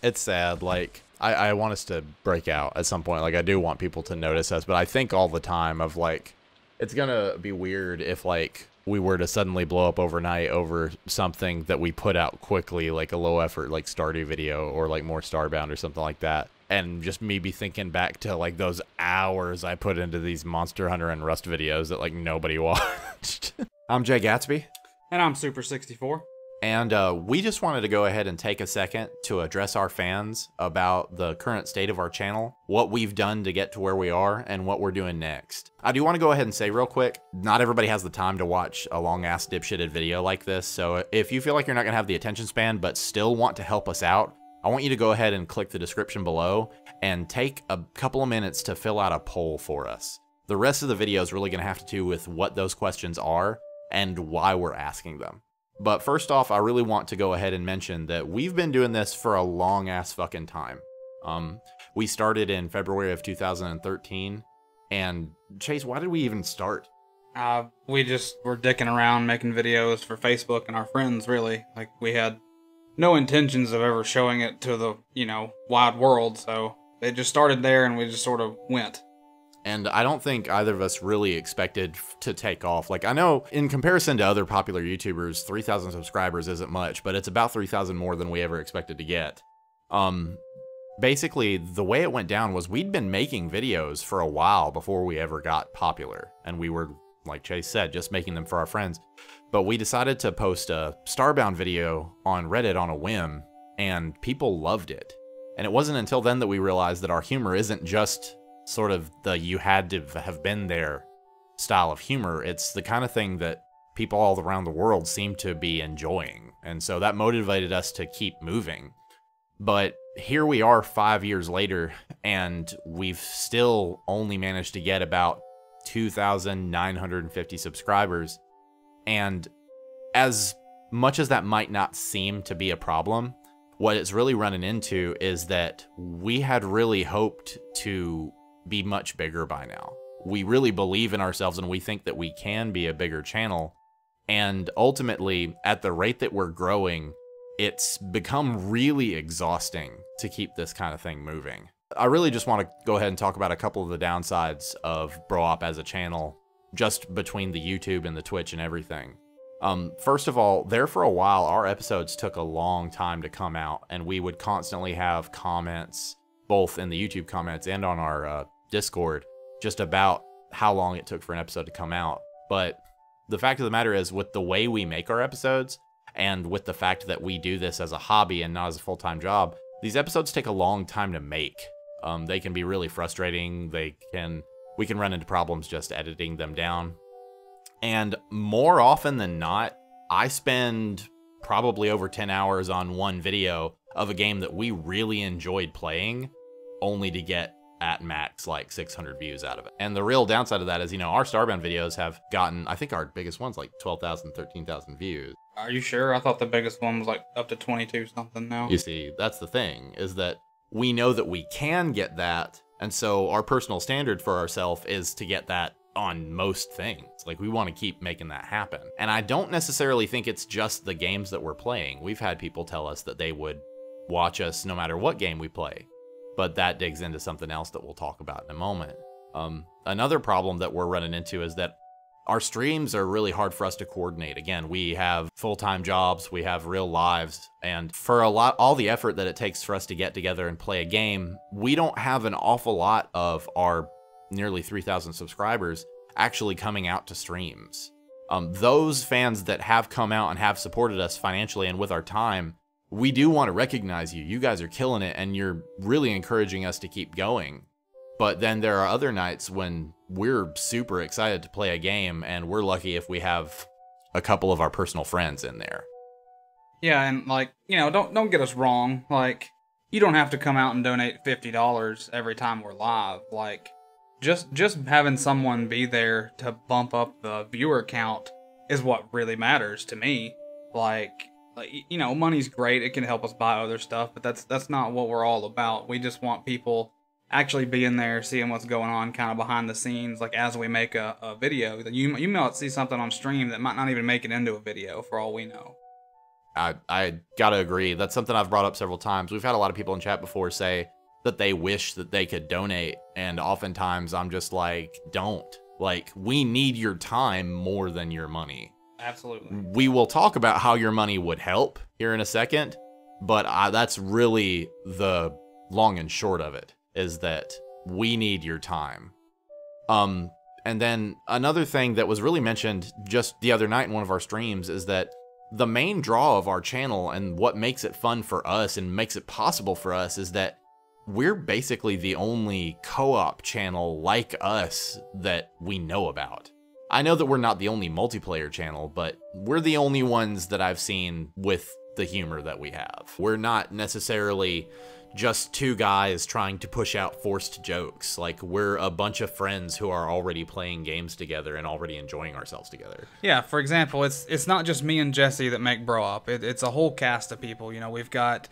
It's sad. Like, I want us to break out at some point. Like, I do want people to notice us, but I think all the time of, like, it's gonna be weird if, like, we were to suddenly blow up overnight over something that we put out quickly, like a low effort, like Stardew video or, like, more Starbound or something like that. And just me be thinking back to, like, those hours I put into these Monster Hunter and Rust videos that, like, nobody watched. I'm Jay Gatsby. And I'm Super64. And we just wanted to go ahead and take a second to address our fans about the current state of our channel, what we've done to get to where we are, and what we're doing next. I do want to go ahead and say real quick, not everybody has the time to watch a long-ass dipshitted video like this, so if you feel like you're not going to have the attention span but still want to help us out, I want you to go ahead and click the description below and take a couple of minutes to fill out a poll for us. The rest of the video is really going to have to do with what those questions are and why we're asking them. But first off, I really want to go ahead and mention that we've been doing this for a long ass fucking time. We started in February of 2013, and Chase, why did we even start? We just were dicking around making videos for Facebook and our friends, really. Like, we had no intentions of ever showing it to the, wide world, so it just started there and we just sort of went. And I don't think either of us really expected to take off. Like, I know in comparison to other popular YouTubers, 3,000 subscribers isn't much, but it's about 3,000 more than we ever expected to get. Basically, the way it went down was we'd been making videos for a while before we ever got popular. And we were, like Chase said, just making them for our friends. But we decided to post a Starbound video on Reddit on a whim, and people loved it. And it wasn't until then that we realized that our humor isn't just sort of the you had to have been there style of humor. It's the kind of thing that people all around the world seem to be enjoying. And so that motivated us to keep moving. But here we are 5 years later, and we've still only managed to get about 2,950 subscribers. And as much as that might not seem to be a problem, what it's really running into is that we had really hoped to be much bigger by now. We really believe in ourselves and we think that we can be a bigger channel. And ultimately, at the rate that we're growing, it's become really exhausting to keep this kind of thing moving. I really just want to go ahead and talk about a couple of the downsides of BroOp as a channel, just between the YouTube and the Twitch and everything. First of all, there for a while, our episodes took a long time to come out, and we would constantly have comments both in the YouTube comments and on our Discord, just about how long it took for an episode to come out. But the fact of the matter is, with the way we make our episodes, and with the fact that we do this as a hobby and not as a full-time job, these episodes take a long time to make. They can be really frustrating. We can run into problems just editing them down. And more often than not, I spend probably over 10 hours on one video of a game that we really enjoyed playing, only to get at max like 600 views out of it. And the real downside of that is, our Starbound videos have gotten, I think our biggest one's like 12,000, 13,000 views. Are you sure? I thought the biggest one was like up to 22 something now. You see, that's the thing, is that we know that we can get that, and so our personal standard for ourselves is to get that on most things. Like, we want to keep making that happen. And I don't necessarily think it's just the games that we're playing. We've had people tell us that they would watch us no matter what game we play. But that digs into something else that we'll talk about in a moment. Another problem that we're running into is that our streams are really hard for us to coordinate. Again, we have full-time jobs, we have real lives, and for all the effort that it takes for us to get together and play a game, we don't have an awful lot of our nearly 3,000 subscribers actually coming out to streams. Those fans that have come out and have supported us financially and with our time, we do want to recognize you. You guys are killing it, and you're really encouraging us to keep going. But then there are other nights when we're super excited to play a game, and we're lucky if we have a couple of our personal friends in there. Yeah, and don't get us wrong. Like, you don't have to come out and donate $50 every time we're live. Like, just having someone be there to bump up the viewer count is what really matters to me. Like, money's great. It can help us buy other stuff, but that's not what we're all about. We just want people actually being there, seeing what's going on kind of behind the scenes, like as we make a video. You might see something on stream that might not even make it into a video for all we know. I gotta agree. That's something I've brought up several times. We've had a lot of people in chat before say that they wish that they could donate, and oftentimes I'm just like, don't. Like, we need your time more than your money. Absolutely. We will talk about how your money would help here in a second, but that's really the long and short of it, is that we need your time. And then another thing that was really mentioned just the other night in one of our streams is that the main draw of our channel and what makes it fun for us and makes it possible for us is that we're basically the only co-op channel like us that we know about. I know that we're not the only multiplayer channel, but we're the only ones that I've seen with the humor that we have. We're not necessarily just two guys trying to push out forced jokes. Like, we're a bunch of friends who are already playing games together and already enjoying ourselves together. Yeah, for example, it's not just me and Jesse that make BroOp. It's a whole cast of people. You know, we've got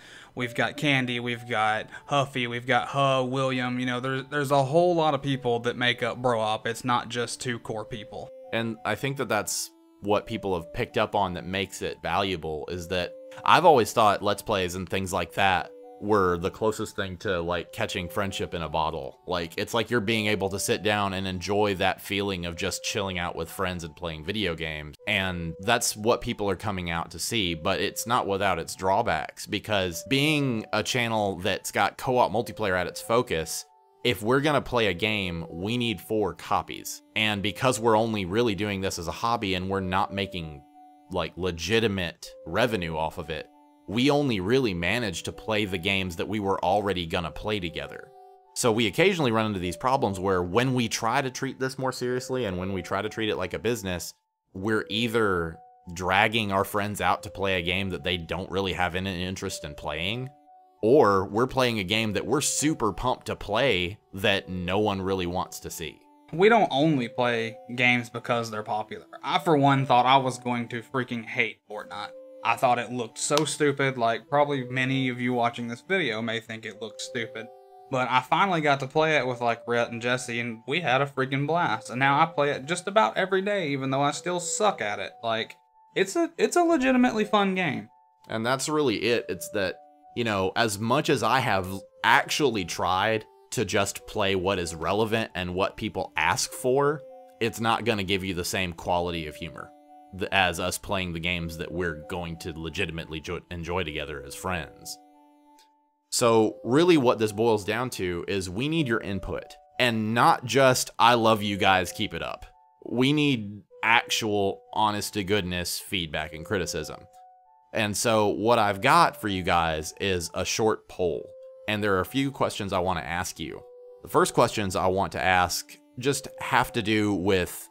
Candy, we've got Huffy, we've got William. You know, there's a whole lot of people that make up BroOp. It's not just two core people. And I think that that's what people have picked up on that makes it valuable, is that I've always thought Let's Plays and things like that were the closest thing to like catching friendship in a bottle. Like, it's like you're being able to sit down and enjoy that feeling of just chilling out with friends and playing video games. And that's what people are coming out to see, but it's not without its drawbacks, because being a channel that's got co-op multiplayer at its focus, if we're gonna play a game, we need 4 copies. And because we're only really doing this as a hobby and we're not making like legitimate revenue off of it, we only really manage to play the games that we were already gonna play together. So we occasionally run into these problems where when we try to treat this more seriously and when we try to treat it like a business, we're either dragging our friends out to play a game that they don't really have any interest in playing, or we're playing a game that we're super pumped to play that no one really wants to see. We don't only play games because they're popular. I, for one, thought I was going to freaking hate Fortnite. I thought it looked so stupid, like probably many of you watching this video may think it looks stupid. But I finally got to play it with like Rhett and Jesse, and we had a freaking blast. And now I play it just about every day, even though I still suck at it. Like, it's a legitimately fun game. And that's really it. It's that, you know, as much as I have actually tried to just play what is relevant and what people ask for, it's not going to give you the same quality of humor as us playing the games that we're going to legitimately enjoy together as friends. So really what this boils down to is we need your input, and not just, I love you guys, keep it up. We need actual, honest to goodness feedback and criticism. And so what I've got for you guys is a short poll, and there are a few questions I want to ask you. The first questions I want to ask just have to do with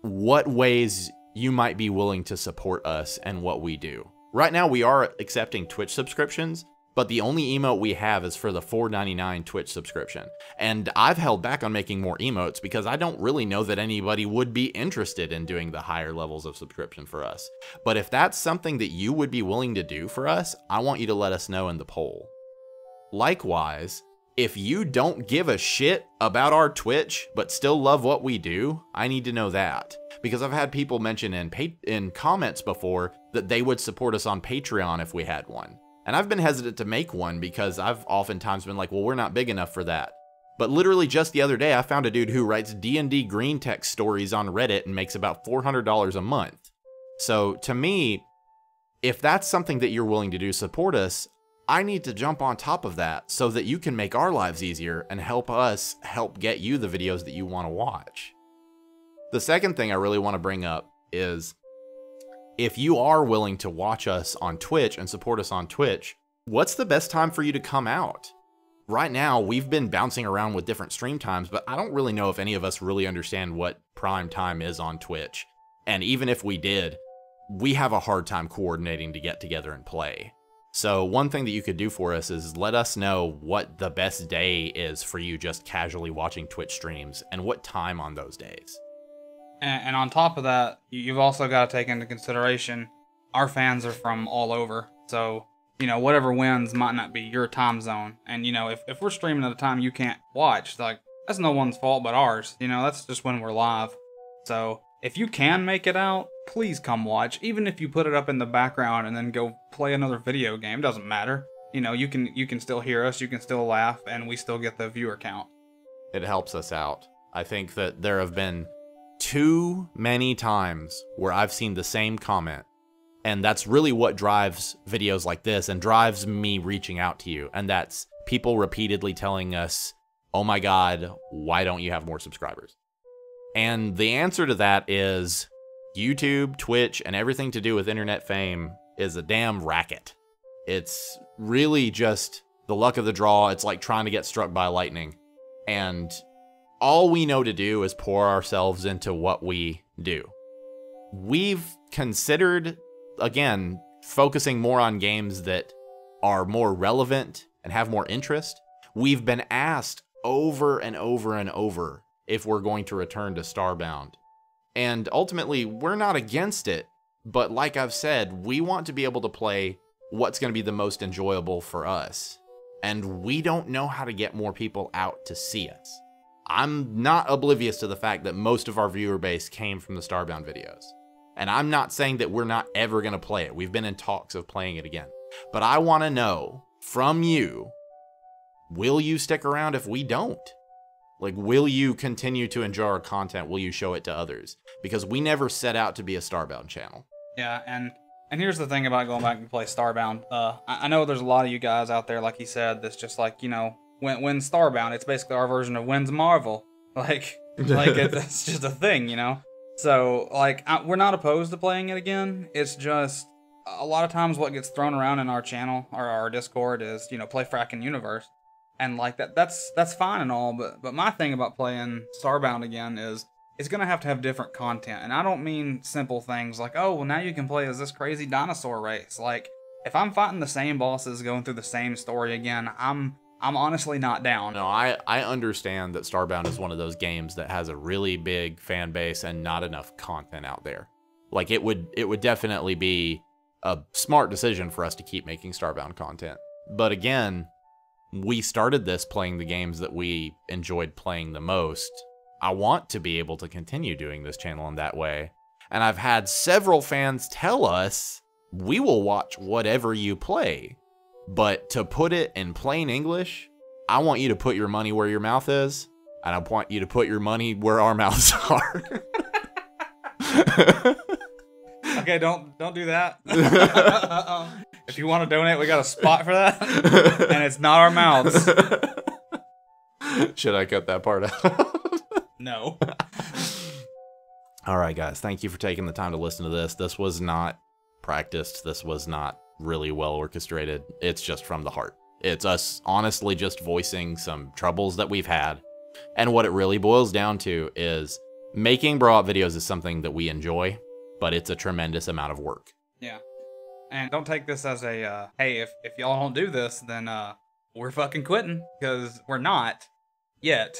what ways you might be willing to support us and what we do. Right now we are accepting Twitch subscriptions, but the only emote we have is for the $4.99 Twitch subscription. And I've held back on making more emotes because I don't really know that anybody would be interested in doing the higher levels of subscription for us. But if that's something that you would be willing to do for us, I want you to let us know in the poll. Likewise, if you don't give a shit about our Twitch, but still love what we do, I need to know that. Because I've had people mention in comments before that they would support us on Patreon if we had one. And I've been hesitant to make one because I've oftentimes been like, well, we're not big enough for that. But literally just the other day, I found a dude who writes D&D green text stories on Reddit and makes about $400 a month. So to me, if that's something that you're willing to do, support us, I need to jump on top of that so that you can make our lives easier and help us help get you the videos that you want to watch. The second thing I really want to bring up is, if you are willing to watch us on Twitch and support us on Twitch, what's the best time for you to come out? Right now, we've been bouncing around with different stream times, but I don't really know if any of us really understand what prime time is on Twitch. And even if we did, we have a hard time coordinating to get together and play. So one thing that you could do for us is let us know what the best day is for you just casually watching Twitch streams and what time on those days. And on top of that, you've also got to take into consideration our fans are from all over. So, you know, whatever wins might not be your time zone. And, you know, if we're streaming at a time you can't watch, like, that's no one's fault but ours. You know, that's just when we're live. So if you can make it out, please come watch. Even if you put it up in the background and then go play another video game, doesn't matter. You know, you can still hear us, you can still laugh, and we still get the viewer count. It helps us out. I think that there have been too many times where I've seen the same comment, and that's really what drives videos like this and drives me reaching out to you, and that's people repeatedly telling us, oh my god, why don't you have more subscribers? And the answer to that is YouTube, Twitch, and everything to do with internet fame is a damn racket. It's really just the luck of the draw. It's like trying to get struck by lightning. And all we know to do is pour ourselves into what we do. We've considered, again, focusing more on games that are more relevant and have more interest. We've been asked over and over and over if we're going to return to Starbound. And ultimately, we're not against it, but like I've said, we want to be able to play what's going to be the most enjoyable for us. And we don't know how to get more people out to see us. I'm not oblivious to the fact that most of our viewer base came from the Starbound videos. And I'm not saying that we're not ever going to play it. We've been in talks of playing it again. But I want to know from you, will you stick around if we don't? Like, will you continue to enjoy our content? Will you show it to others? Because we never set out to be a Starbound channel. Yeah, and here's the thing about going back and play Starbound. I know there's a lot of you guys out there, like he said, that's just like, you know, when Starbound, it's basically our version of When's Marvel. Like it's just a thing, you know? So, like, we're not opposed to playing it again. It's just, a lot of times what gets thrown around in our channel, or our Discord, is, you know, play fracking universe. And, like, that's fine and all, but my thing about playing Starbound again is, it's going to have different content. And I don't mean simple things like, oh, well, now you can play as this crazy dinosaur race. Like, if I'm fighting the same bosses, going through the same story again, I'm honestly not down. No, I understand that Starbound is one of those games that has a really big fan base and not enough content out there. Like, it would definitely be a smart decision for us to keep making Starbound content. But again, we started this playing the games that we enjoyed playing the most. I want to be able to continue doing this channel in that way. And I've had several fans tell us, we will watch whatever you play. But to put it in plain English, I want you to put your money where your mouth is, and I want you to put your money where our mouths are. Okay, don't do that. If you want to donate, we got a spot for that, and it's not our mouths. Should I cut that part out? No. All right, guys. Thank you for taking the time to listen to this. This was not practiced. This was not really well orchestrated. It's just from the heart. It's us honestly just voicing some troubles that we've had. And what it really boils down to is making BroOp videos is something that we enjoy, but it's a tremendous amount of work. Yeah. And don't take this as a, hey, if y'all don't do this, then we're fucking quitting, because we're not yet.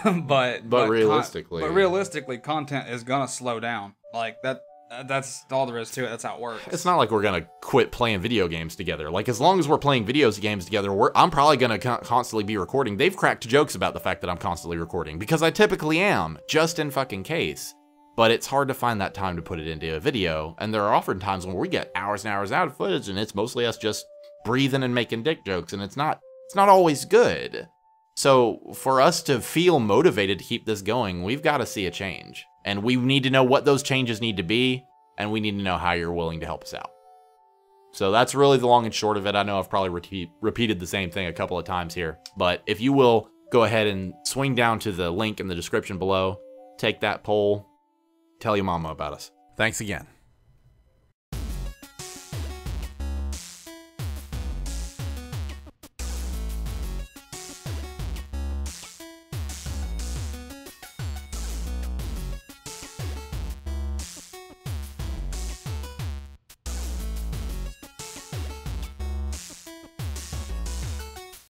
but realistically, content is gonna slow down. Like, that's all there is to it. That's how it works. It's not like we're gonna quit playing video games together. Like, as long as we're playing video games together, I'm probably gonna constantly be recording. They've cracked jokes about the fact that I'm constantly recording, because I typically am, just in fucking case. But it's hard to find that time to put it into a video, and there are often times when we get hours and hours out of footage, and it's mostly us just breathing and making dick jokes, and it's not always good. So for us to feel motivated to keep this going, we've got to see a change. And we need to know what those changes need to be, and we need to know how you're willing to help us out. So that's really the long and short of it. I know I've probably repeated the same thing a couple of times here, but if you will, go ahead and swing down to the link in the description below, take that poll, tell your mama about us. Thanks again.